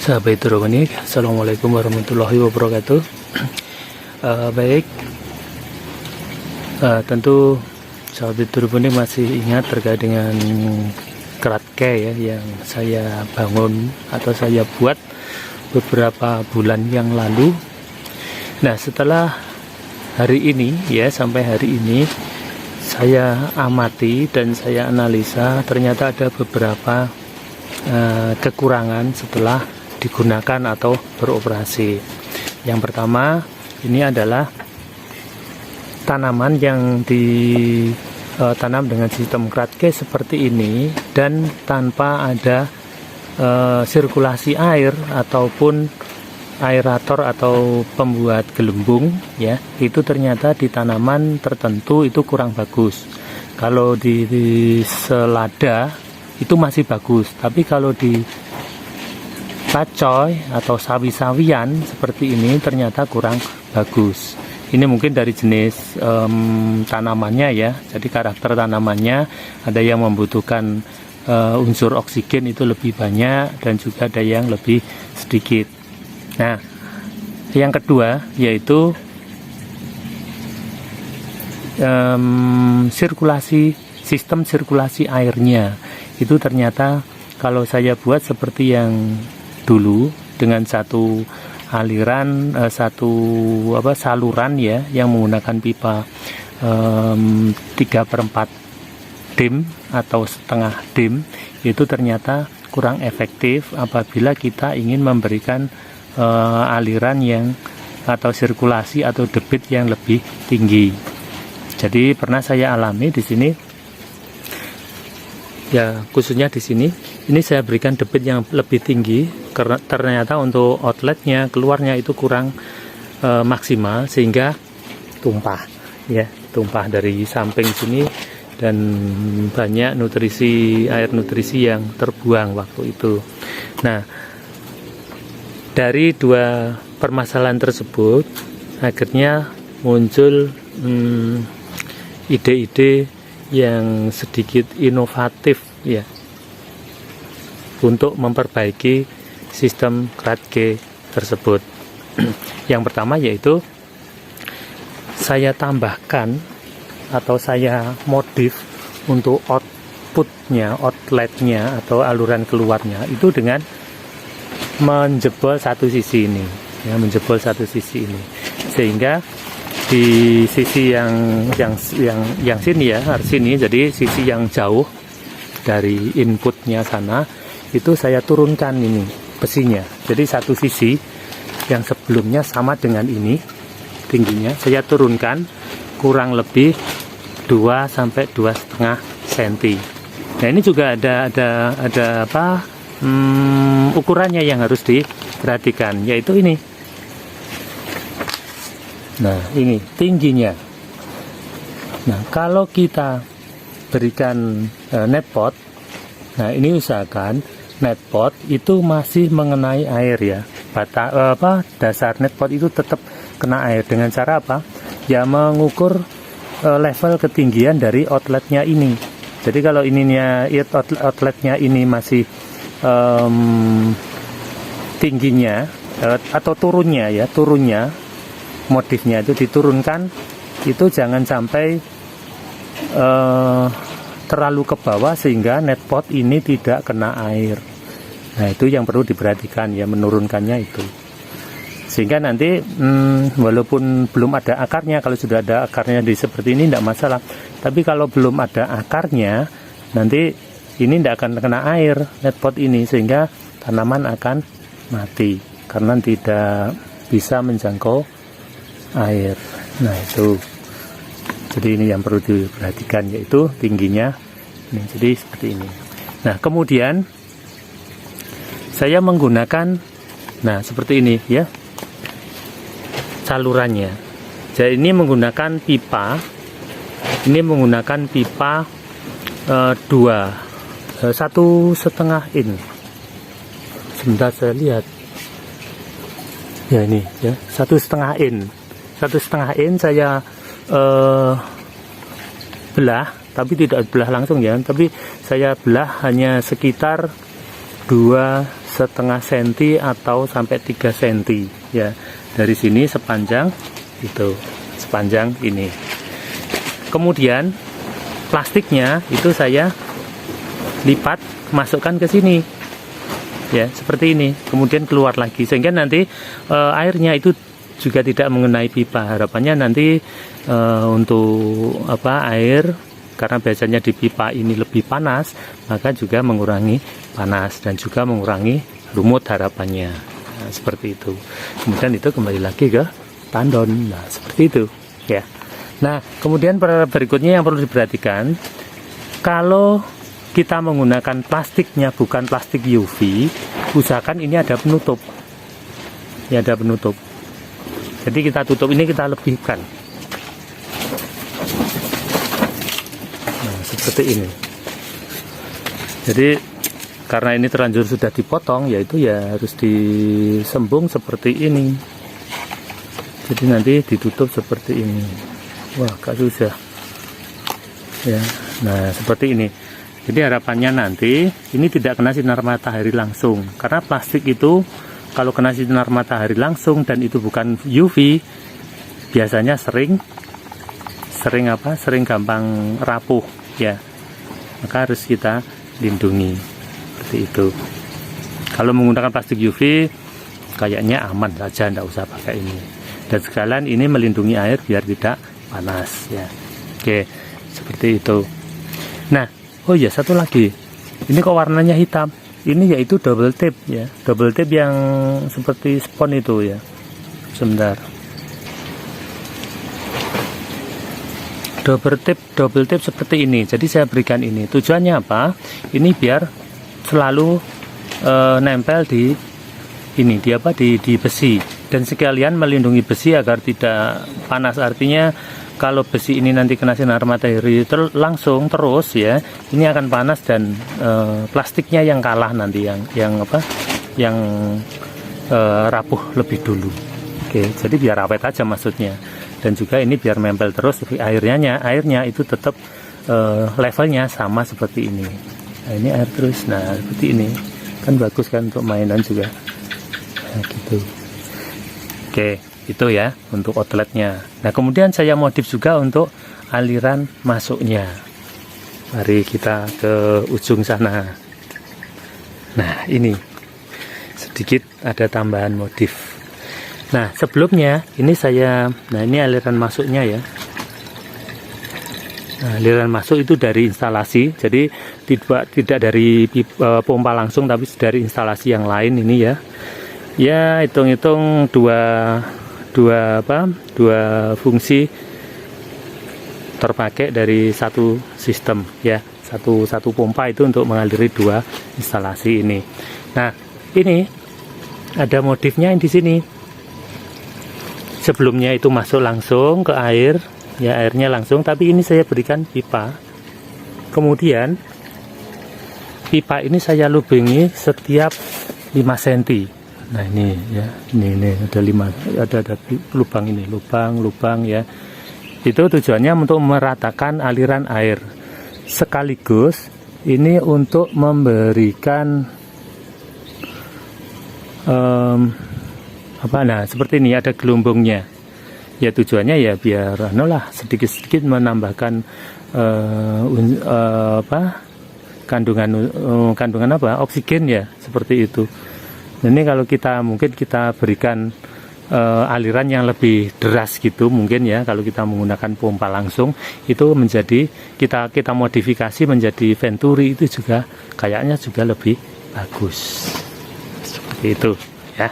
Sahabat hidroponik, Assalamualaikum warahmatullahi wabarakatuh. Baik, tentu sahabat hidroponik masih ingat terkait dengan Kratke ya, yang saya bangun atau saya buat beberapa bulan yang lalu. Nah, setelah hari ini ya, sampai hari ini saya amati dan saya analisa, ternyata ada beberapa kekurangan setelah digunakan atau beroperasi. Yang pertama, ini adalah tanaman yang ditanam dengan sistem Kratke seperti ini dan tanpa ada sirkulasi air ataupun aerator atau pembuat gelembung ya, itu ternyata di tanaman tertentu itu kurang bagus. Kalau di selada itu masih bagus, tapi kalau di pacoy atau sawi-sawian seperti ini ternyata kurang bagus. Ini mungkin dari jenis tanamannya ya, jadi karakter tanamannya ada yang membutuhkan unsur oksigen itu lebih banyak dan juga ada yang lebih sedikit. Nah, yang kedua yaitu sistem sirkulasi airnya itu ternyata kalau saya buat seperti yang dulu dengan satu aliran, saluran ya, yang menggunakan pipa 3/4 dim atau setengah dim, itu ternyata kurang efektif apabila kita ingin memberikan aliran yang atau sirkulasi atau debit yang lebih tinggi. Jadi pernah saya alami di sini ya, khususnya di sini ini saya berikan debit yang lebih tinggi karena ternyata untuk outletnya keluarnya itu kurang maksimal sehingga tumpah ya, tumpah dari samping sini dan banyak air nutrisi yang terbuang waktu itu. Nah, dari dua permasalahan tersebut akhirnya muncul ide-ide yang sedikit inovatif ya untuk memperbaiki sistem Kratke tersebut. Yang pertama yaitu saya tambahkan atau saya modif untuk outletnya atau aluran keluarnya itu dengan menjebol satu sisi ini ya, menjebol satu sisi ini sehingga di sisi yang sini ya, sini, jadi sisi yang jauh dari inputnya sana itu saya turunkan ini besinya. Jadi satu sisi yang sebelumnya sama dengan ini tingginya saya turunkan kurang lebih 2 sampai 2,5 cm. Nah, ini juga ada ukurannya yang harus diperhatikan, yaitu ini. Nah, ini tingginya. Nah, kalau kita berikan netpot, nah ini usahakan netpot itu masih mengenai air ya. Dasar netpot itu tetap kena air dengan cara apa? Ya, mengukur level ketinggian dari outletnya ini. Jadi kalau outletnya ini masih tingginya atau turunnya modifnya itu diturunkan, itu jangan sampai terlalu ke bawah sehingga netpot ini tidak kena air. Nah, itu yang perlu diperhatikan ya, menurunkannya itu. Sehingga nanti walaupun belum ada akarnya, kalau sudah ada akarnya seperti ini tidak masalah. Tapi kalau belum ada akarnya, nanti ini tidak akan kena air netpot ini, sehingga tanaman akan mati karena tidak bisa menjangkau air. Nah, itu jadi ini yang perlu diperhatikan, yaitu tingginya ini, jadi seperti ini. Nah, kemudian saya menggunakan seperti ini ya salurannya. Jadi ini menggunakan pipa 1,5 in. Sebentar saya lihat ya, ini ya 1,5 in. 1,5 in saya belah, tapi tidak belah langsung ya, tapi saya belah hanya sekitar 2 setengah senti atau sampai 3 senti ya, dari sini sepanjang itu, sepanjang ini. Kemudian plastiknya itu saya lipat, masukkan ke sini ya, seperti ini, kemudian keluar lagi, sehingga nanti airnya itu juga tidak mengenai pipa. Harapannya nanti untuk air, karena biasanya di pipa ini lebih panas, maka juga mengurangi panas dan juga mengurangi lumut harapannya. Nah, seperti itu. Kemudian itu kembali lagi ke tandon. Nah, seperti itu ya. Nah, kemudian berikutnya yang perlu diperhatikan, kalau kita menggunakan plastiknya bukan plastik UV, usahakan ini ada penutup. Ya, ada penutup. Jadi kita tutup ini, kita lebihkan. Nah, seperti ini. Jadi karena ini terlanjur sudah dipotong, yaitu ya harus disembung seperti ini. Jadi nanti ditutup seperti ini. Wah, agak susah. Ya, nah seperti ini. Jadi harapannya nanti ini tidak kena sinar matahari langsung, karena plastik itu kalau kena sinar matahari langsung dan itu bukan UV, biasanya sering gampang rapuh ya. Maka harus kita lindungi seperti itu. Kalau menggunakan plastik UV kayaknya aman saja, tidak usah pakai ini. Dan sekalian ini melindungi air biar tidak panas ya. Oke, seperti itu. Nah, oh ya, satu lagi, ini kok warnanya hitam, ini yaitu double tape ya, double tape yang seperti spons itu ya. Sebentar, double tape seperti ini. Jadi saya berikan ini, tujuannya apa? Ini biar selalu nempel di ini, di besi, dan sekalian melindungi besi agar tidak panas. Artinya kalau besi ini nanti kena sinar matahari langsung terus ya, ini akan panas dan plastiknya yang kalah nanti, yang rapuh lebih dulu. Oke, jadi biar awet aja maksudnya. Dan juga ini biar nempel terus, airnya itu tetap levelnya sama seperti ini. Nah, ini air terus, nah seperti ini kan bagus kan untuk mainan juga. Nah, gitu. Oke, itu ya untuk outletnya. Nah, kemudian saya modif juga untuk aliran masuknya. Mari kita ke ujung sana. Nah, ini sedikit ada tambahan modif. Nah, sebelumnya ini ini aliran masuknya ya. Nah, aliran masuk itu dari instalasi, jadi tidak dari pompa langsung, tapi dari instalasi yang lain ini ya. Ya, hitung-hitung dua fungsi terpakai dari satu sistem ya, satu pompa itu untuk mengaliri dua instalasi ini. Nah, ini ada modifnya di sini. Sebelumnya itu masuk langsung ke air ya, airnya langsung, tapi ini saya berikan pipa. Kemudian pipa ini saya lubungi setiap 5 cm. Nah, ini ya, ini ada lubang ini, lubang ya. Itu tujuannya untuk meratakan aliran air, sekaligus ini untuk memberikan nah seperti ini ada gelombongnya ya, tujuannya ya biar sedikit-sedikit menambahkan kandungan oksigen ya, seperti itu. Ini kalau mungkin kita berikan aliran yang lebih deras gitu mungkin ya, kalau kita menggunakan pompa langsung itu menjadi kita modifikasi menjadi venturi, itu juga kayaknya juga lebih bagus seperti itu ya.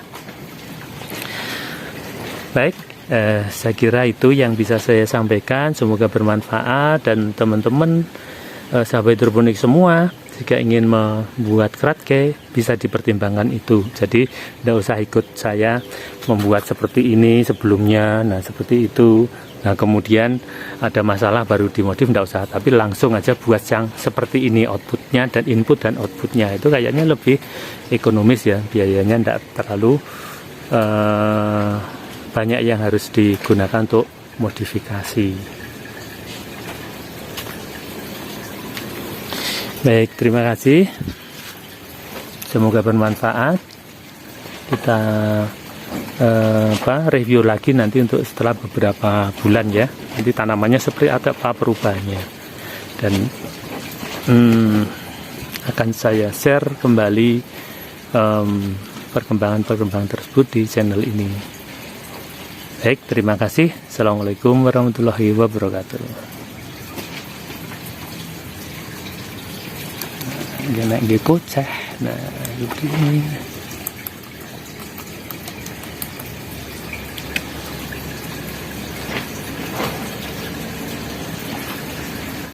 Baik, saya kira itu yang bisa saya sampaikan, semoga bermanfaat, dan teman-teman sahabat hidroponik semua jika ingin membuat kratke bisa dipertimbangkan itu. Jadi tidak usah ikut saya membuat seperti ini sebelumnya, nah seperti itu. Nah, kemudian ada masalah baru dimodif, tidak usah, tapi langsung aja buat yang seperti ini, outputnya dan input dan outputnya itu kayaknya lebih ekonomis ya, biayanya tidak terlalu banyak yang harus digunakan untuk modifikasi. Baik, terima kasih. Semoga bermanfaat. Kita review lagi nanti untuk setelah beberapa bulan ya. Nanti tanamannya seperti apa perubahannya. Dan akan saya share kembali perkembangan-perkembangan tersebut di channel ini. Baik, terima kasih. Assalamualaikum warahmatullahi wabarakatuh. Jangan gak kocah. Nah, begini.